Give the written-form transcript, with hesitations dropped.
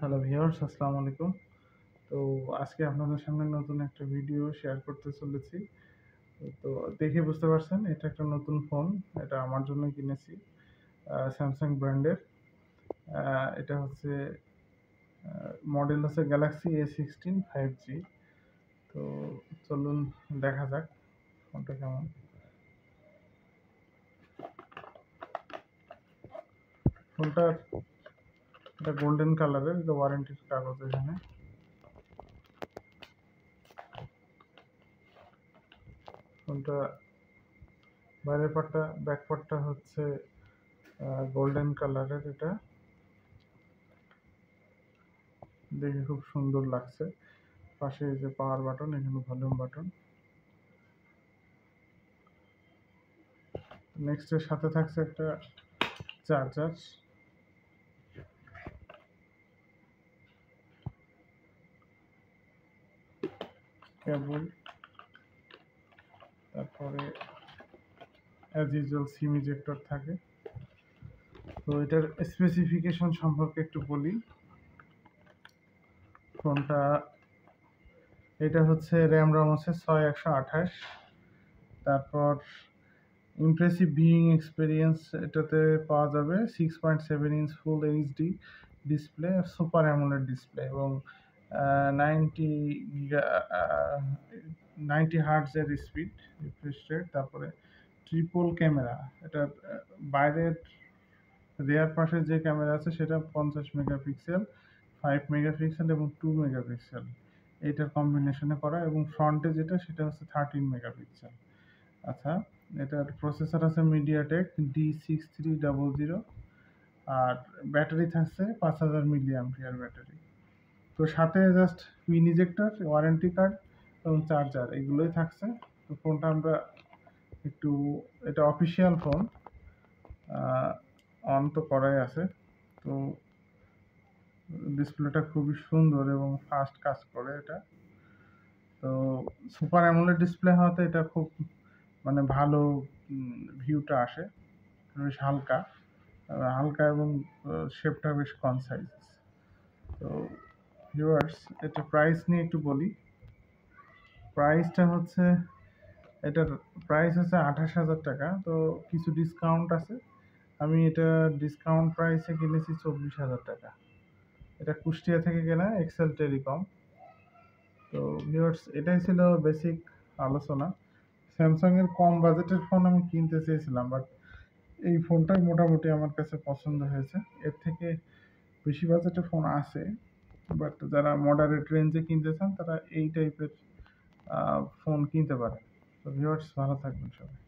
Hello viewers, আসসালামু আলাইকুম। তো আজকে আপনাদের সামনে নতুন একটা ভিডিও শেয়ার করতে চলেছি। তো দেখে বুঝতে পারছেন এটা একটা নতুন ফোন। এটা আমার জন্য কিনেছি। স্যামসাং ব্র্যান্ডের। এটা হচ্ছে মডেল হচ্ছে গ্যালাক্সি A16 5G। তো চলুন দেখা যাক ফোনটা কেমন। ফোনটা এটা গোল্ডেন কালারের, এটা ওয়ারেন্টির কাগজ এখানে। ফোনটা বাইরের পার্টটা ব্যাক পার্টটা হচ্ছে গোল্ডেন কালারের। এটা দেখে খুব সুন্দর লাগছে। পাশে এই যে পাওয়ার বাটন, এখানে ভলিউম বাটন। নেক্সট এর সাথে থাকছে একটা চার্জার, কেবল, তারপরে অ্যাজ ইউজুয়াল সিম ইজেক্টর থাকে। তো এটার স্পেসিফিকেশন সম্পর্কে একটু বলি। ফোনটা এটা হচ্ছে র্যাম হচ্ছে 6128। তারপর ইমপ্রেসিভ ভিউইং এক্সপিরিয়েন্স এটাতে পাওয়া যাবে। 6.7 inch full HD display, super AMOLED display এবং 90 হার্টজের স্পিড রিফ্রেশ রেট। তারপরে ট্রিপল ক্যামেরা। এটা বাইরের রেয়ার পাশে যে ক্যামেরা আছে সেটা 50 মেগাপিক্সেল, 5 মেগাপিক্সেল এবং 2 মেগাপিক্সেল এইটার কম্বিনেশনে করা, এবং ফ্রন্টে যেটা সেটা হচ্ছে 13 মেগাপিক্সেল। আচ্ছা, এটার প্রসেসর আছে মিডিয়াটেক D6300। আর ব্যাটারি থাকছে 5000 মিলি অ্যাম্পিয়ার ব্যাটারি। তো সাথে just pin ejector, warranty card এবং চার্জার এগুলোই থাকছে। তো ফোনটা আমরা একটু, এটা অফিসিয়াল ফোন, অন তো করাই আছে। তো ডিসপ্লেটা খুবই সুন্দর এবং ফাস্ট কাজ করে এটা। তো সুপার অ্যামোলেড ডিসপ্লে হওয়াতে এটা খুব ভালো ভিউটা আসে। বেশ হালকা হালকা এবং শেপটা বেশ কনসাইজ। তো ভিউয়ার্স, এটা প্রাইস নিয়ে একটু বলি। প্রাইসটা হচ্ছে, এটার প্রাইস হচ্ছে 28,000 টাকা। তো কিছু ডিসকাউন্ট আছে। আমি এটা ডিসকাউন্ট প্রাইসে কিনেছি 24,000 টাকা। এটা কুষ্টিয়া থেকে কেনা, এক্সেল টেলিকম। তো ভিউয়ার্স, এটাই ছিল বেসিক আলোচনা। স্যামসাং এর কম বাজেটের ফোন আমি কিনতে চেয়েছিলাম, বাট এই ফোনটাই মোটামুটি আমার কাছে পছন্দ হয়েছে। এর থেকে বেশি বাজেটের ফোন আছে, বাট যারা মডারেট রেঞ্জে কিনতে চান তারা এই টাইপের ফোন কিনতে পারে। তো ভিউয়ার্স, ভালো থাকবেন সবাই।